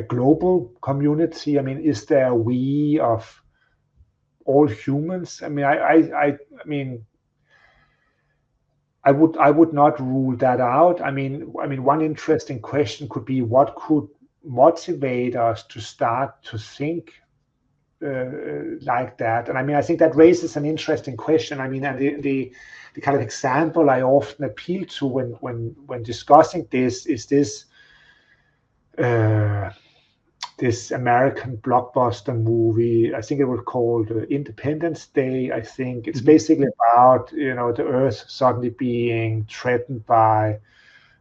B: global community. I mean, is there a we of all humans? I mean, I would not rule that out. I mean, one interesting question could be, what could motivate us to start to think like that? And I mean, I think that raises an interesting question. I mean, and the kind of example I often appeal to when discussing this is this American blockbuster movie. I think it was called Independence Day. I think it's basically about, the Earth suddenly being threatened by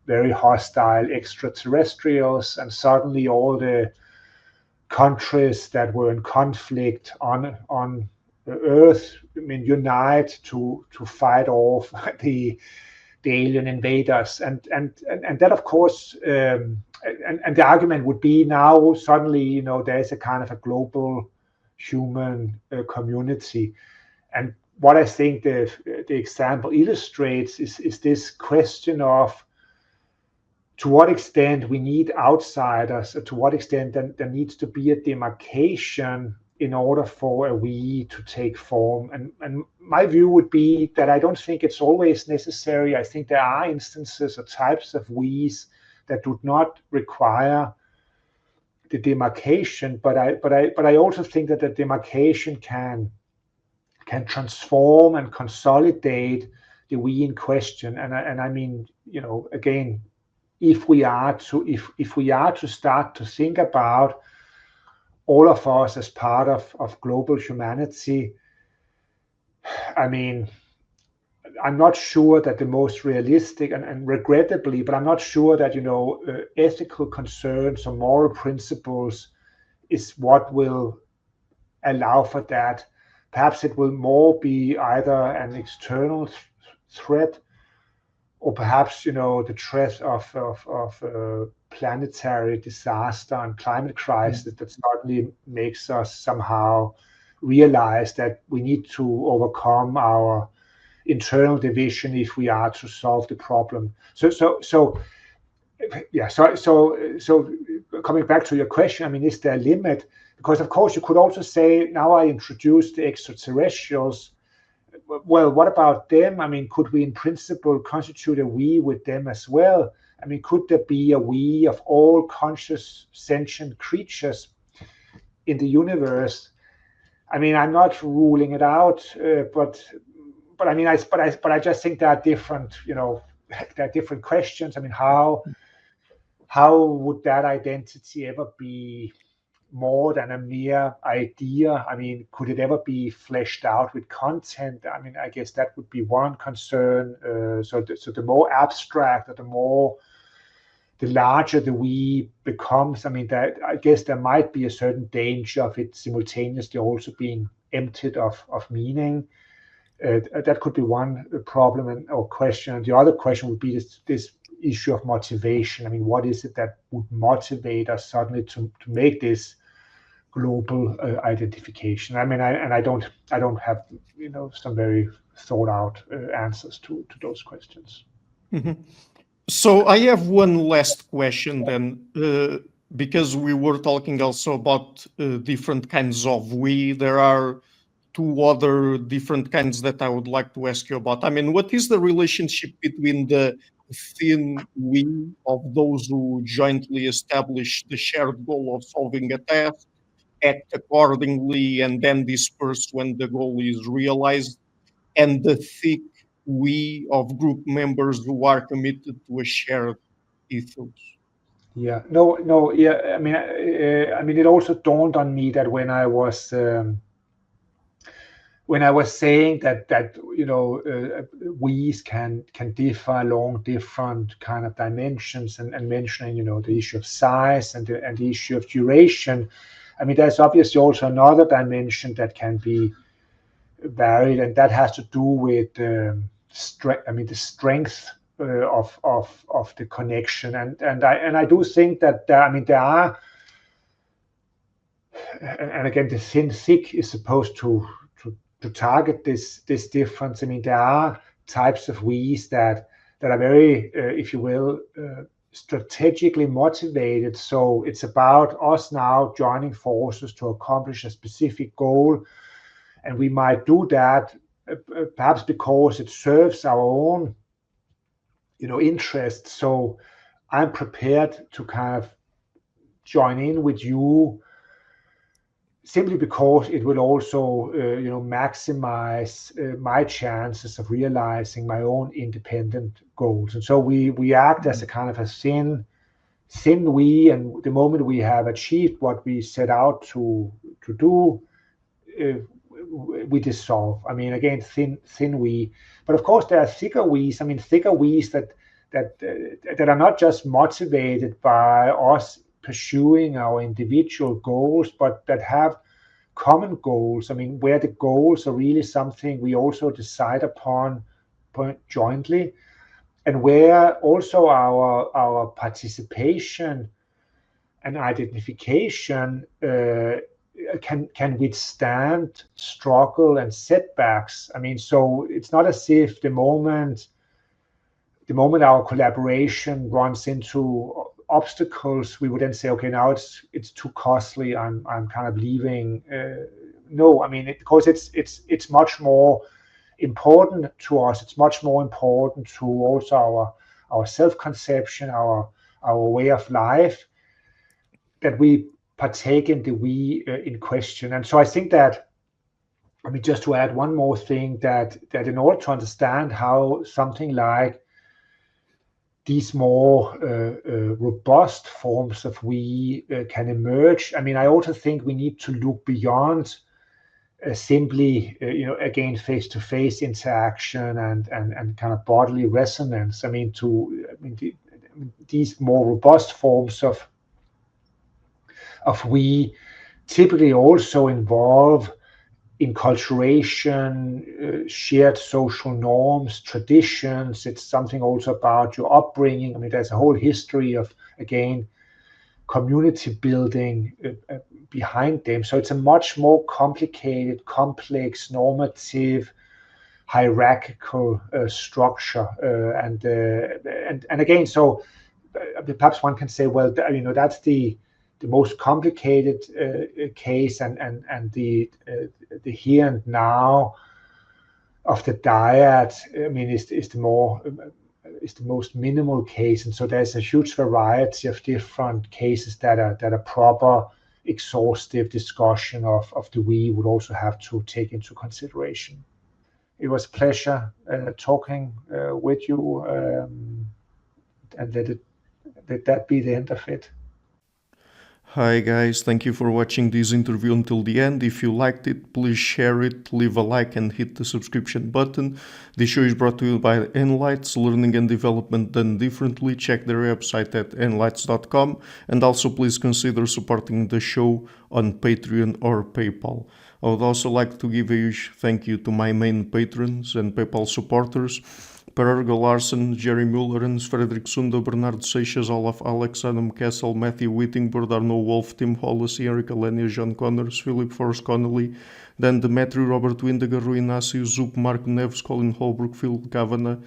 B: very hostile extraterrestrials, and suddenly all the countries that were in conflict on Earth, unite to fight off the alien invaders, and that, of course, and the argument would be, now suddenly, there's a kind of a global human community. And what I think the example illustrates is this question of, to what extent we need outsiders, to what extent there needs to be a demarcation in order for a we to take form. And my view would be that I don't think it's always necessary. I think there are instances or types of we's that do not require the demarcation, but I also think that the demarcation can transform and consolidate the we in question. And I mean, again, if we are to start to think about all of us as part of global humanity, I mean, I'm not sure that the most realistic, and regrettably, but I'm not sure that, ethical concerns or moral principles is what will allow for that. perhaps it will more be either an external threat, or perhaps the threat of planetary disaster and climate crisis that suddenly makes us somehow realize that we need to overcome our internal division if we are to solve the problem. So coming back to your question, I mean, is there a limit? Because of course you could also say, now I introduced the extraterrestrials. Well, what about them? I mean, could we in principle constitute a we with them as well? I mean, could there be a we of all conscious sentient creatures in the universe? I mean, I'm not ruling it out, but I mean, I just think there are different, there are different questions. I mean, how would that identity ever be more than a mere idea? I mean, could it ever be fleshed out with content? I mean, I guess that would be one concern. So the more abstract, or the larger the we becomes, I mean, I guess there might be a certain danger of it simultaneously also being emptied of meaning. That could be one problem or question. And the other question would be this issue of motivation. I mean, what is it that would motivate us suddenly to make this global identification? I mean, I don't have some very thought out answers to those questions.
A: Mm-hmm. So I have one last question then, because we were talking also about different kinds of we. There are two other different kinds that I would like to ask you about. I mean, what is the relationship between the thin we of those who jointly establish the shared goal of solving a task, act accordingly, and then disperse when the goal is realized, and the thick we of group members who are committed to a shared ethos?
B: Yeah, no, yeah. I mean, it also dawned on me that when I was saying that we's can differ along different kind of dimensions, and mentioning the issue of size and the issue of duration. I mean, there's obviously also another dimension that can be varied, and that has to do with strength. I mean, the strength of the connection, and I do think that there are, and again, the thin thick is supposed to target this difference. I mean, there are types of we's that are very, if you will, strategically motivated. So it's about us now joining forces to accomplish a specific goal, and we might do that perhaps because it serves our own interest. So I'm prepared to kind of join in with you simply because it will also maximize my chances of realizing my own independent goals. And so we act as a kind of a thin we, and the moment we have achieved what we set out to do, we dissolve. I mean, again, thin we. But of course, there are thicker we's. I mean, thicker we's that are not just motivated by us pursuing our individual goals, but that have common goals. I mean, where the goals are really something we also decide upon jointly, and where also our participation and identification can withstand struggle and setbacks. I mean, so it's not as if the moment our collaboration runs into obstacles, we would then say, okay, now it's too costly, I'm kind of leaving. No, I mean, because it's much more important to us. It's much more important to also our self-conception, our way of life, that we partake in the we in question. And so I think that, I mean, just to add one more thing, that in order to understand how something like these more robust forms of we can emerge, I mean, I also think we need to look beyond simply, again, face-to-face interaction and kind of bodily resonance. I mean, these more robust forms of we typically also involve enculturation, shared social norms, traditions. It's something also about your upbringing. I mean, there's a whole history of, again, community building behind them. So it's a much more complicated, complex, normative, hierarchical structure. And again, so perhaps one can say, well, that's the most complicated case, and the here and now of the dyad, I mean, is the most minimal case. And so there's a huge variety of different cases that are proper, exhaustive discussion of the we would also have to take into consideration. It was a pleasure talking with you, and let that be the end of it.
A: Hi guys, thank you for watching this interview until the end. If you liked it, please share it, leave a like and hit the subscription button. This show is brought to you by Enlights, learning and development done differently. Check their website at enlights.com, and also please consider supporting the show on Patreon or PayPal. I would also like to give a huge thank you to my main patrons and PayPal supporters: Per Ergo Larsen, Jerry Mullerens, Frederick Sunda, Bernardo Seixas, Olaf Alex, Adam Kessel, Matthew Whittingford, Arno Wolf, Tim Hollis, Eric Alenia, John Connors, Philip Forrest Connolly, Dan Demetri, Robert Windiger, Rui Inácio, Zup, Marco Neves, Colin Holbrook, Phil Kavanagh,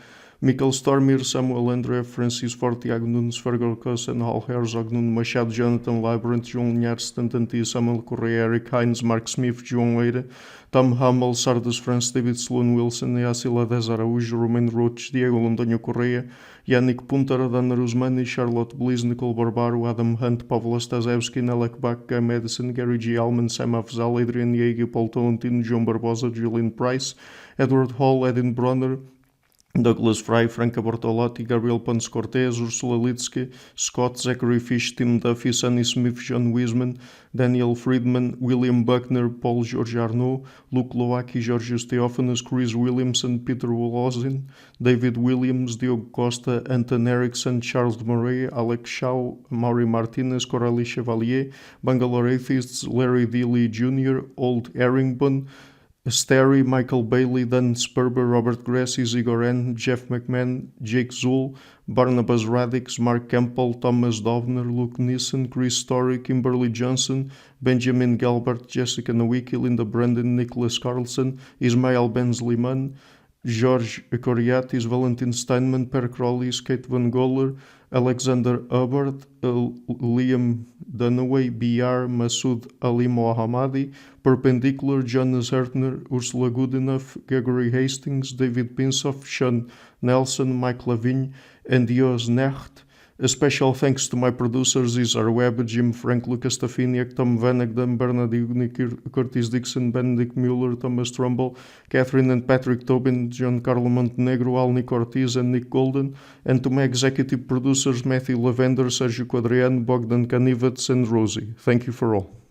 A: Mikkel Stormir, Samuel André, Francis Ford, Tiago Nunes, Fergal Cossen, Hal Herzog, Nuno Machado, Jonathan Librant, João Linhares, Tantantia, Samuel Correia, Eric Hines, Mark Smith, João Eira, Tom Hummel, Sardas France, David Sloan Wilson, Yacila Dez Araújo, Romain Roach, Diego Londonho Correia, Yannick Punter, Dana Rusmani, Charlotte Bliss, Nicole Barbaro, Adam Hunt, Pavlo Stasevski, Nelek Bach, Guy Madison, Gary G. Allman, Sam Afzal, Adrian Yeager, Paul Tolentino, João Barbosa, Julian Price, Edward Hall, Edin Bronner, Douglas Fry, Franca Bortolotti, Gabriel Ponce Cortez, Ursula Litsky, Scott, Zachary Fish, Tim Duffy, Sonny Smith, John Wiseman, Daniel Friedman, William Buckner, Paul George Arnaud, Luke Loaki, Georgios Theophanes, Chris Williamson, Peter Wolozin, David Williams, Diogo Costa, Anton Erickson, Charles Murray, Alex Shaw, Maury Martinez, Coralie Chevalier, Bangalore Atheists, Larry Dealey Jr., Old Erringbon, Sterry, Michael Bailey, Dan Sperber, Robert Grassi, Igor N., Jeff McMahon, Jake Zool, Barnabas Radix, Mark Campbell, Thomas Dovner, Luke Nissen, Chris Story, Kimberly Johnson, Benjamin Galbert, Jessica Nowicki, Linda Brandon, Nicholas Carlson, Ismail Benzliman, George Coriatis, Valentin Steinman, Per Crowley, Kate Van Goller, Alexander Hubbard, Liam Dunaway, BR, Masood Ali Mohammadi, Perpendicular, Jonas Hertner, Ursula Goodenough, Gregory Hastings, David Pinsoff, Sean Nelson, Mike Lavigne, and Dios Necht. A special thanks to my producers: Isar Webb, Jim Frank, Lucas Stafiniak, Tom Vanagdam, Bernard Ugnik, Curtis Dixon, Benedict Mueller, Thomas Trumbull, Catherine and Patrick Tobin, John Carlo Montenegro, Alnick Ortiz, and Nick Golden, and to my executive producers Matthew Lavender, Sergio Quadriano, Bogdan Kanivets, and Rosie. Thank you for all.